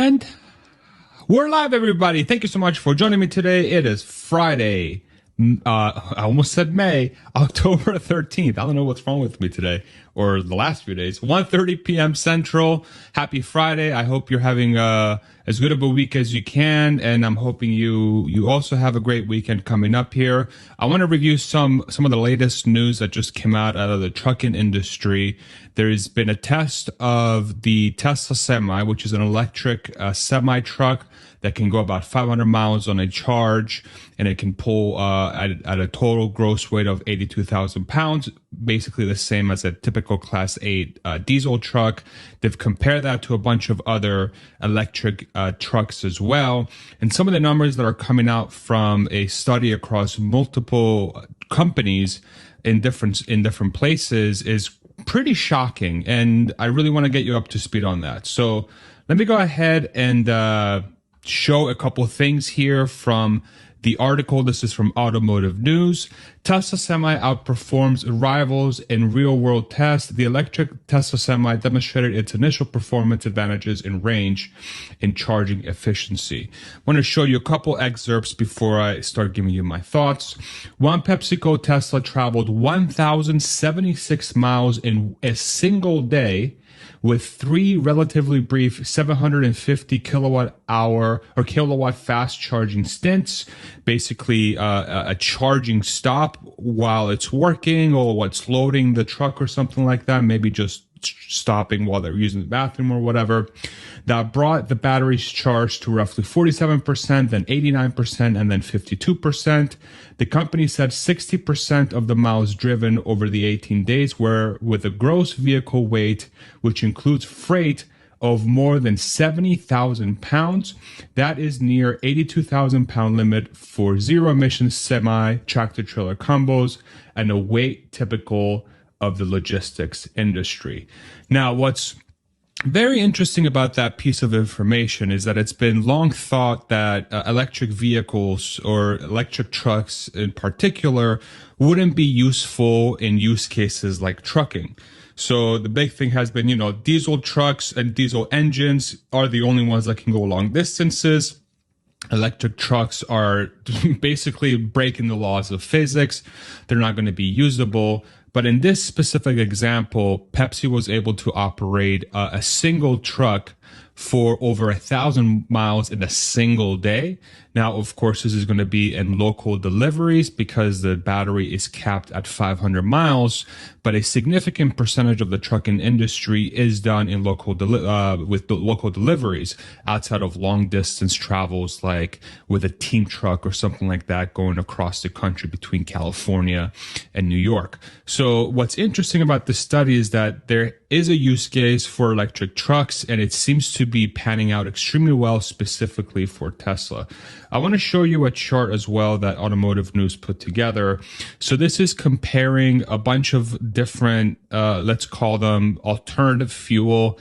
And we're live, everybody. Thank you so much for joining me today. It is Friday. I almost said May, October 13th. I don't know what's wrong with me today or the last few days. 1:30 p.m. Central. Happy Friday. I hope you're having as good of a week as you can, and I'm hoping you also have a great weekend coming up here. I want to review some of the latest news that just came out of the trucking industry. There's been a test of the Tesla Semi, which is an electric semi truck that can go about 500 miles on a charge, and it can pull at a total gross weight of 82,000 pounds, basically the same as a typical Class 8 diesel truck. They've compared that to a bunch of other electric trucks as well. And some of the numbers that are coming out from a study across multiple companies in different places is pretty shocking. And I really want to get you up to speed on that. So let me go ahead and show a couple of things here from the article. This is from Automotive News. Tesla Semi outperforms rivals in real-world tests. The electric Tesla Semi demonstrated its initial performance advantages in range and charging efficiency. I want to show you a couple excerpts before I start giving you my thoughts. One PepsiCo Tesla traveled 1,076 miles in a single day with three relatively brief 750 kilowatt hour or kilowatt fast charging stints, basically a charging stop while it's working or what's loading the truck or something like that, maybe just stopping while they're using the bathroom or whatever. That brought the batteries charged to roughly 47%, then 89%, and then 52%. The company said 60% of the miles driven over the 18 days were with a gross vehicle weight, which includes freight, of more than 70,000 pounds. That is near 82,000 pound limit for zero emission semi tractor trailer combos and a weight typical of the logistics industry. Now, what's very interesting about that piece of information is that it's been long thought that electric vehicles or electric trucks in particular wouldn't be useful in use cases like trucking. So the big thing has been, diesel trucks and diesel engines are the only ones that can go long distances. Electric trucks are basically breaking the laws of physics. They're not going to be usable. But in this specific example, Pepsi was able to operate a single truck for over 1,000 miles in a single day. Now, of course, this is going to be in local deliveries because the battery is capped at 500 miles, but a significant percentage of the trucking industry is done in local deliveries outside of long distance travels, like with a team truck or something like that going across the country between California and New York. So what's interesting about this study is that there is a use case for electric trucks, and it seems to be panning out extremely well, specifically for Tesla. I want to show you a chart as well that Automotive News put together. So this is comparing a bunch of different, let's call them alternative fuel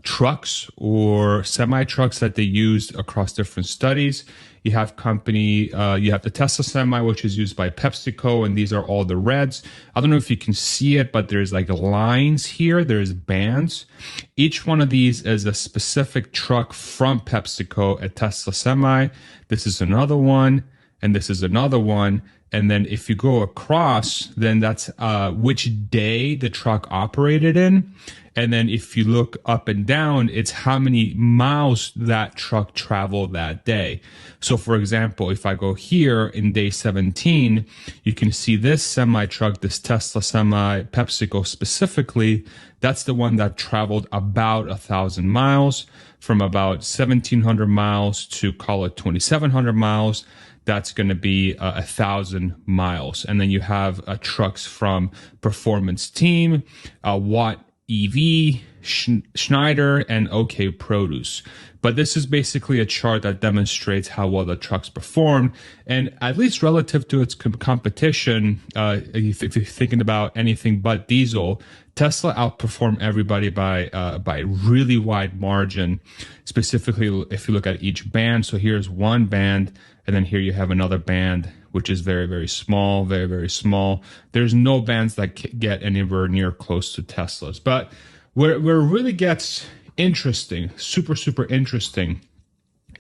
trucks or semi-trucks that they used across different studies. You have you have the Tesla Semi, which is used by PepsiCo, and these are all the reds. I don't know if you can see it, but there's like lines here. There's bands. Each one of these is a specific truck from PepsiCo, a Tesla Semi. This is another one, and this is another one. And then if you go across, then that's which day the truck operated in. And then if you look up and down, it's how many miles that truck traveled that day. So for example, if I go here in day 17, you can see this semi truck, this Tesla Semi, PepsiCo specifically, that's the one that traveled about 1,000 miles, from about 1,700 miles to call it 2,700 miles. That's going to be 1,000 miles. And then you have trucks from Performance Team, Watt EV, Schneider, and OK Produce. But this is basically a chart that demonstrates how well the trucks performed. And at least relative to its competition, if you're thinking about anything but diesel, Tesla outperformed everybody by a really wide margin, specifically if you look at each band. So here's one band, and then here you have another band, which is very, very small, very, very small. There's no bands that get anywhere near close to Tesla's. But where it really gets interesting, super interesting,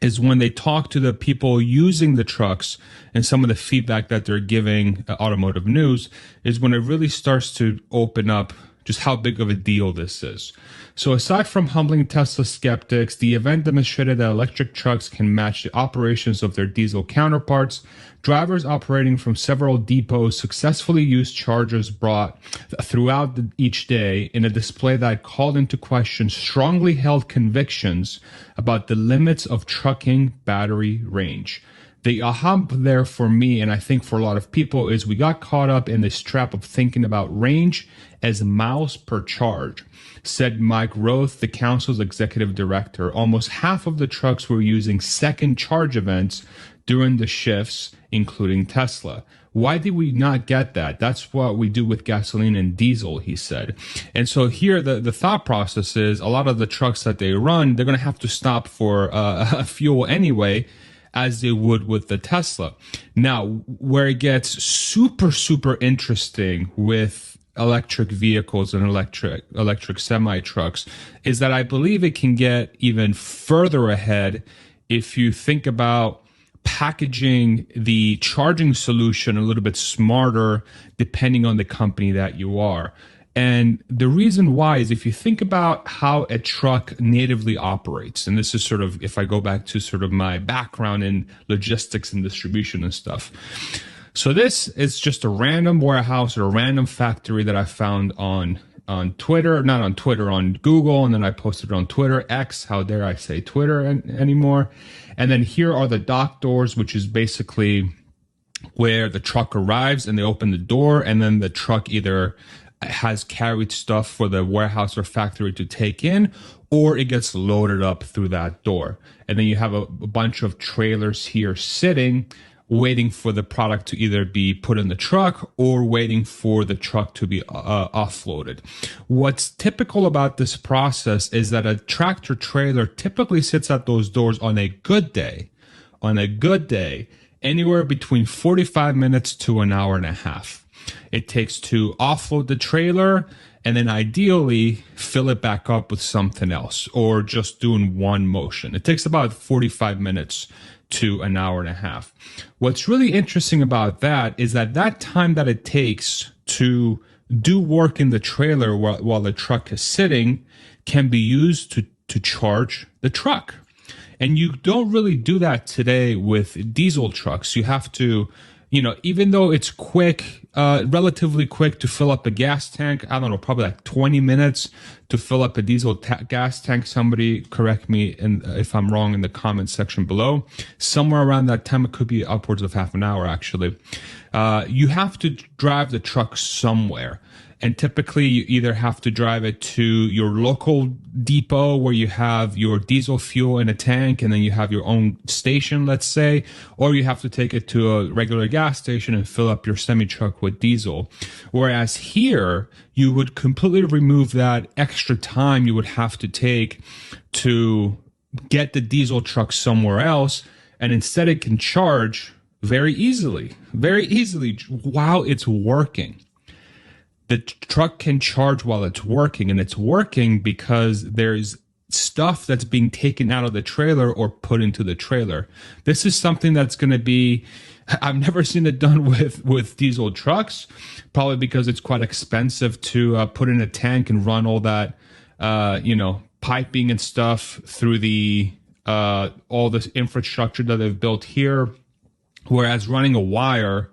is when they talk to the people using the trucks and some of the feedback that they're giving Automotive News, is when it really starts to open up just how big of a deal this is. So aside from humbling Tesla skeptics, the event demonstrated that electric trucks can match the operations of their diesel counterparts. Drivers operating from several depots successfully used chargers brought throughout each day in a display that called into question strongly held convictions about the limits of trucking battery range. The aha there for me, and I think for a lot of people, is we got caught up in this trap of thinking about range as miles per charge, said Mike Roth, the council's executive director. Almost half of the trucks were using second charge events during the shifts, including Tesla. Why did we not get that? That's what we do with gasoline and diesel, he said. And so here, the thought process is a lot of the trucks that they run, they're going to have to stop for fuel anyway, as they would with the Tesla. Now, where it gets super interesting with electric vehicles and electric semi-trucks is that I believe it can get even further ahead if you think about packaging the charging solution a little bit smarter depending on the company that you are. And the reason why is if you think about how a truck natively operates, and this is sort of, if I go back to sort of my background in logistics and distribution and stuff. So this is just a random warehouse or a random factory that I found on Twitter, not on Twitter, on Google, and then I posted it on Twitter, X, how dare I say Twitter anymore. And then here are the dock doors, which is basically where the truck arrives and they open the door, and then the truck either has carried stuff for the warehouse or factory to take in, or it gets loaded up through that door. And then you have a bunch of trailers here sitting, waiting for the product to either be put in the truck or waiting for the truck to be offloaded. What's typical about this process is that a tractor trailer typically sits at those doors on a good day, anywhere between 45 minutes to an hour and a half. It takes to offload the trailer and then ideally fill it back up with something else or just doing one motion. It takes about 45 minutes to an hour and a half. What's really interesting about that is that time that it takes to do work in the trailer while the truck is sitting can be used to charge the truck. And you don't really do that today with diesel trucks. You have to, even though it's quick, relatively quick to fill up a gas tank, I don't know, probably like 20 minutes to fill up a diesel gas tank. Somebody correct me if I'm wrong in the comments section below. Somewhere around that time, it could be upwards of half an hour, actually. You have to drive the truck somewhere. And typically, you either have to drive it to your local depot where you have your diesel fuel in a tank and then you have your own station, let's say, or you have to take it to a regular gas station and fill up your semi-truck with diesel. Whereas here, you would completely remove that extra time you would have to take to get the diesel truck somewhere else, and instead it can charge very easily while it's working. The truck can charge while it's working, and it's working because there's stuff that's being taken out of the trailer or put into the trailer. This is something that's going to be, I've never seen it done with diesel trucks, probably because it's quite expensive to put in a tank and run all that, piping and stuff through the all this infrastructure that they've built here. Whereas running a wire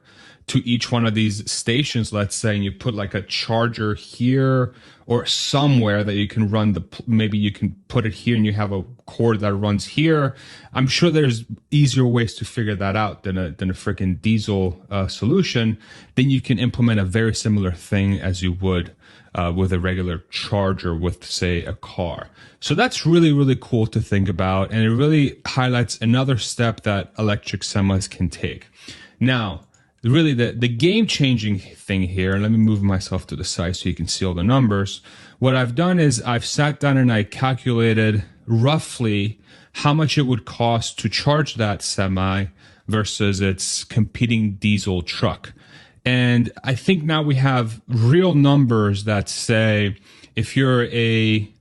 to each one of these stations, let's say, and you put like a charger here or somewhere that you can run maybe you can put it here and you have a cord that runs here. I'm sure there's easier ways to figure that out than a freaking diesel solution. Then you can implement a very similar thing as you would with a regular charger with, say, a car. So that's really, really cool to think about. And it really highlights another step that electric semis can take. Now, really the game-changing thing here, and let me move myself to the side so you can see all the numbers. What I've done is I've sat down and I calculated roughly how much it would cost to charge that semi versus its competing diesel truck. And I think now we have real numbers that say if you're a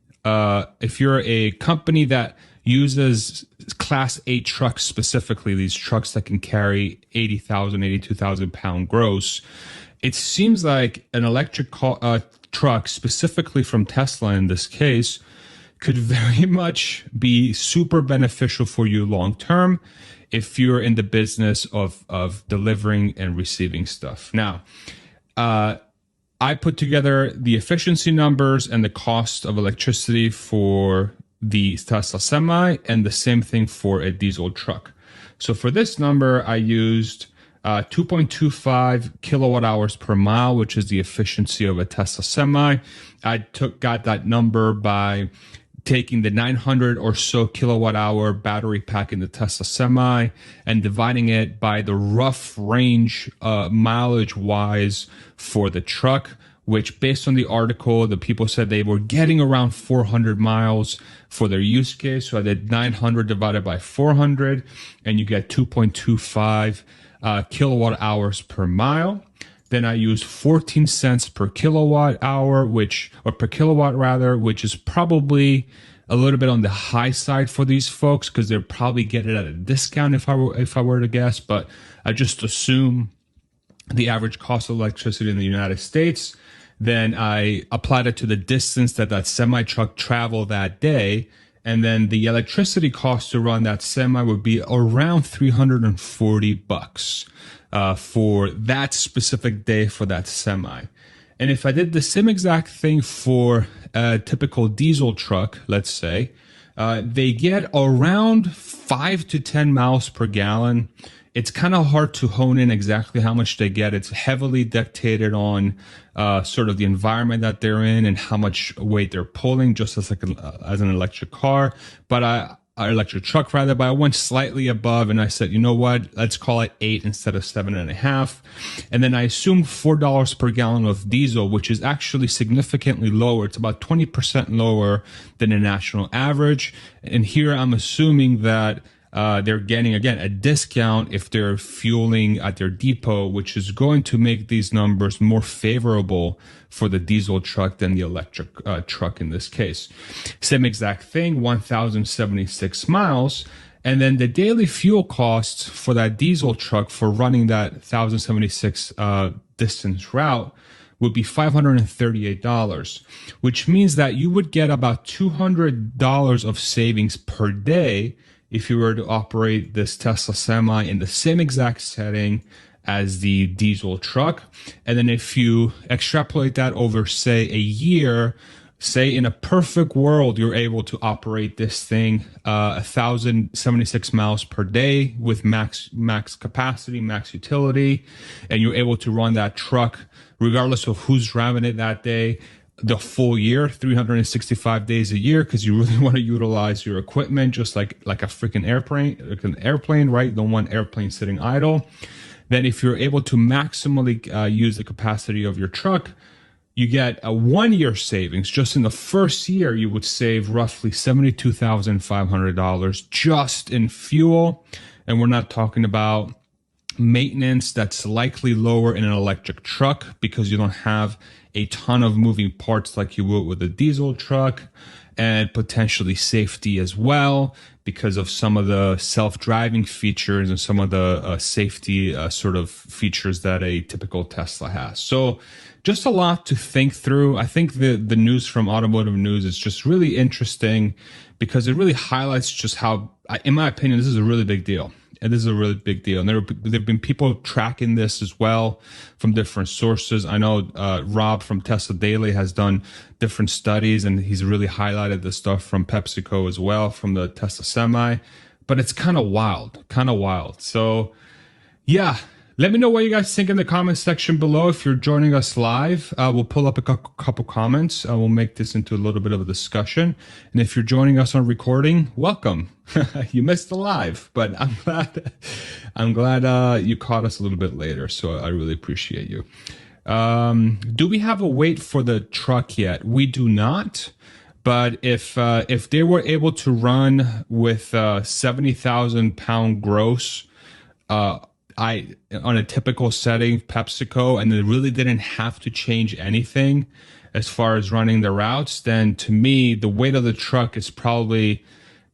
if you're a company that uses Class 8 trucks specifically, these trucks that can carry 80,000, 82,000 pound gross, it seems like an electric truck, specifically from Tesla in this case, could very much be super beneficial for you long term if you're in the business of delivering and receiving stuff. Now, I put together the efficiency numbers and the cost of electricity for the Tesla Semi, and the same thing for a diesel truck. So for this number, I used 2.25 kilowatt hours per mile, which is the efficiency of a Tesla Semi. I got that number by taking the 900 or so kilowatt hour battery pack in the Tesla Semi and dividing it by the rough range mileage wise for the truck, which based on the article, the people said they were getting around 400 miles for their use case. So I did 900 divided by 400 and you get 2.25 kilowatt hours per mile. Then I used 14 cents per kilowatt hour, per kilowatt rather, which is probably a little bit on the high side for these folks because they'll probably get it at a discount if I were to guess. But I just assume the average cost of electricity in the United States. Then I applied it to the distance that semi truck traveled that day. And then the electricity cost to run that semi would be around $340 for that specific day for that semi. And if I did the same exact thing for a typical diesel truck, let's say, they get around 5 to 10 miles per gallon. It's kind of hard to hone in exactly how much they get. It's heavily dictated on sort of the environment that they're in and how much weight they're pulling, just as as an electric car, electric truck rather. But I went slightly above and I said, you know what? Let's call it 8 instead of 7.5. And then I assumed $4 per gallon of diesel, which is actually significantly lower. It's about 20% lower than the national average. And here I'm assuming that they're getting, again, a discount if they're fueling at their depot, which is going to make these numbers more favorable for the diesel truck than the electric truck in this case. Same exact thing, 1,076 miles. And then the daily fuel costs for that diesel truck for running that 1,076 distance route would be $538, which means that you would get about $200 of savings per day if you were to operate this Tesla Semi in the same exact setting as the diesel truck. And then if you extrapolate that over, say, a year, say in a perfect world, you're able to operate this thing 1,076 miles per day with max capacity, max utility, and you're able to run that truck regardless of who's driving it that day, the full year, 365 days a year, because you really want to utilize your equipment just like a freaking airplane, right? Don't want airplane sitting idle. Then if you're able to maximally use the capacity of your truck, you get a 1 year savings. Just in the first year, you would save roughly $72,500 just in fuel. And we're not talking about maintenance that's likely lower in an electric truck because you don't have a ton of moving parts like you would with a diesel truck, and potentially safety as well because of some of the self-driving features and some of the safety sort of features that a typical Tesla has. So just a lot to think through. I think the news from Automotive News is just really interesting because it really highlights just how, in my opinion, this is a really big deal. And this is a really big deal. And there have been people tracking this as well from different sources. I know Rob from Tesla Daily has done different studies, and he's really highlighted the stuff from PepsiCo as well, from the Tesla Semi. But it's kind of wild. So, yeah. Let me know what you guys think in the comment section below. If you're joining us live, we'll pull up a couple comments. We'll make this into a little bit of a discussion. And if you're joining us on recording, welcome. You missed the live, but I'm glad you caught us a little bit later. So I really appreciate you. Do we have a weight for the truck yet? We do not. But if they were able to run with 70,000 pound gross, on a typical setting, PepsiCo, and they really didn't have to change anything, as far as running the routes, then to me, the weight of the truck is probably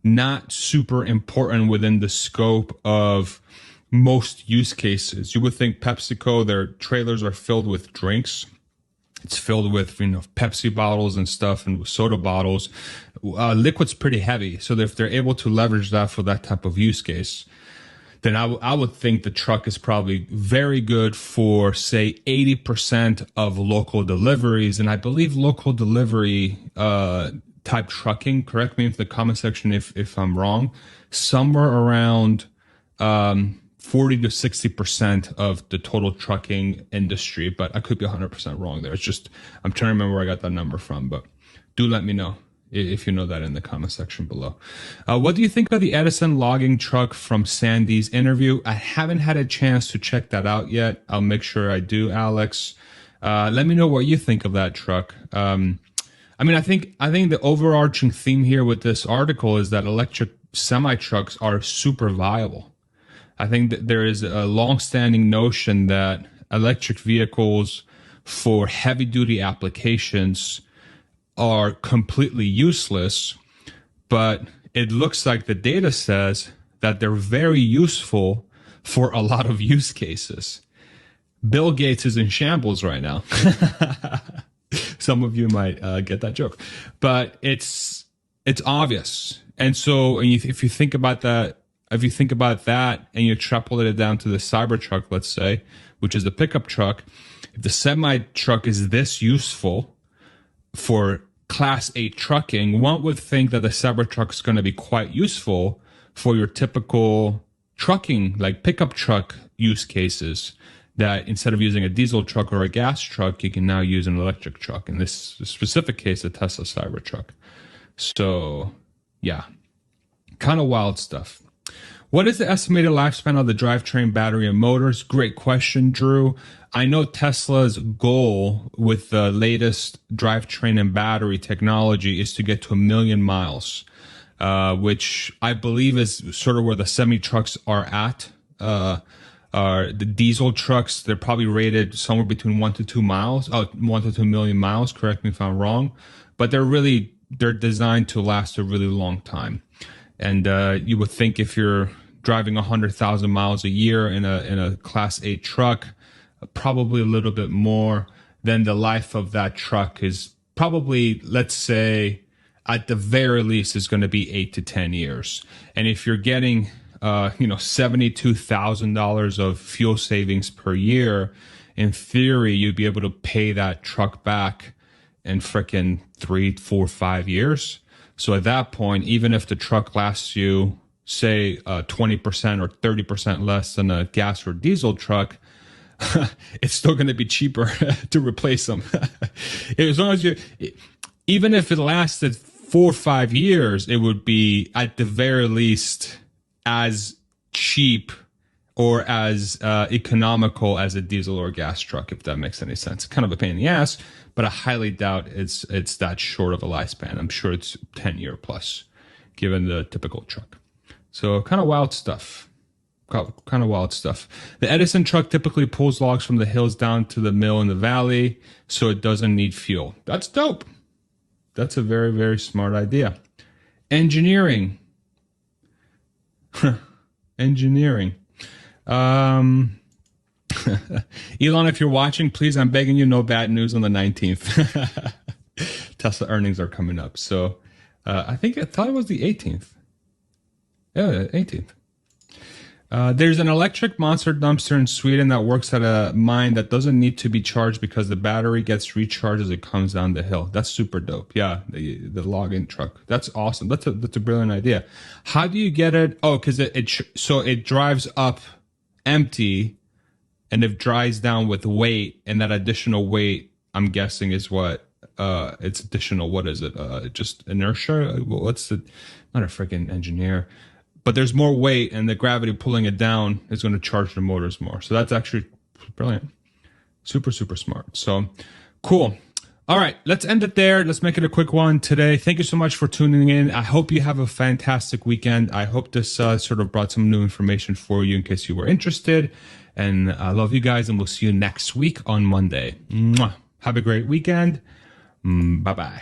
not super important within the scope of most use cases. You would think PepsiCo, their trailers are filled with drinks. It's filled with, Pepsi bottles and stuff and soda bottles. Liquid's pretty heavy. So if they're able to leverage that for that type of use case, then I would think the truck is probably very good for, say, 80% of local deliveries. And I believe local delivery type trucking, correct me in the comment section if I'm wrong, somewhere around 40 to 60% of the total trucking industry, but I could be 100% wrong there. It's just, I'm trying to remember where I got that number from, but do let me know if you know that in the comment section below. What do you think of the Edison logging truck from Sandy's interview? I haven't had a chance to check that out yet. I'll make sure I do, Alex. Let me know what you think of that truck. I think the overarching theme here with this article is that electric semi-trucks are super viable. I think that there is a long-standing notion that electric vehicles for heavy-duty applications are completely useless, but it looks like the data says that they're very useful for a lot of use cases. Bill Gates is in shambles right now. Some of you might get that joke, but it's obvious. And so if you think about that, and you extrapolate it down to the Cybertruck, let's say, which is the pickup truck, if the semi-truck is this useful for Class 8 trucking, one would think that the Cybertruck is going to be quite useful for your typical trucking, like pickup truck use cases, that instead of using a diesel truck or a gas truck, you can now use an electric truck. In this specific case, a Tesla Cybertruck. So, yeah, kind of wild stuff. What is the estimated lifespan of the drivetrain, battery, and motors? Great question, Drew. I know Tesla's goal with the latest drivetrain and battery technology is to get to 1 million miles, which I believe is sort of where the semi-trucks are at. The diesel trucks, they're probably rated somewhere between 1 to 2 miles, 1 to 2 million miles, correct me if I'm wrong. But they're designed to last a really long time. And you would think if you're driving 100,000 miles a year in a Class 8 truck, probably a little bit more, then the life of that truck is probably, let's say, at the very least, is going to be 8 to 10 years. And if you're getting, $72,000 of fuel savings per year, in theory, you'd be able to pay that truck back in frickin' 3, 4, 5 years. So at that point, even if the truck lasts you, say, 20% or 30% less than a gas or diesel truck, it's still going to be cheaper to replace them. As long as even if it lasted 4 or 5 years, it would be at the very least as cheap or as economical as a diesel or gas truck, if that makes any sense. Kind of a pain in the ass, but I highly doubt it's that short of a lifespan. I'm sure it's 10-year plus, given the typical truck. So kind of wild stuff. The Edison truck typically pulls logs from the hills down to the mill in the valley, so it doesn't need fuel. That's dope. That's a very, very smart idea. Engineering. Engineering. Elon, if you're watching, please, I'm begging you, no bad news on the 19th. Tesla earnings are coming up. So I thought it was the 18th. Yeah, 18th. There's an electric monster dumpster in Sweden that works at a mine that doesn't need to be charged because the battery gets recharged as it comes down the hill. That's super dope. Yeah, the logging truck. That's awesome. That's a brilliant idea. How do you get it? Oh, because it drives up empty, and it drives down with weight, and that additional weight, I'm guessing, is what it's additional. What is it? Just inertia? What's the? Not a freaking engineer. But there's more weight, and the gravity pulling it down is going to charge the motors more. So that's actually brilliant. Super, super smart. So cool. All right, let's end it there. Let's make it a quick one today. Thank you so much for tuning in. I hope you have a fantastic weekend. I hope this sort of brought some new information for you in case you were interested. And I love you guys, and we'll see you next week on Monday. Mwah. Have a great weekend. Bye bye.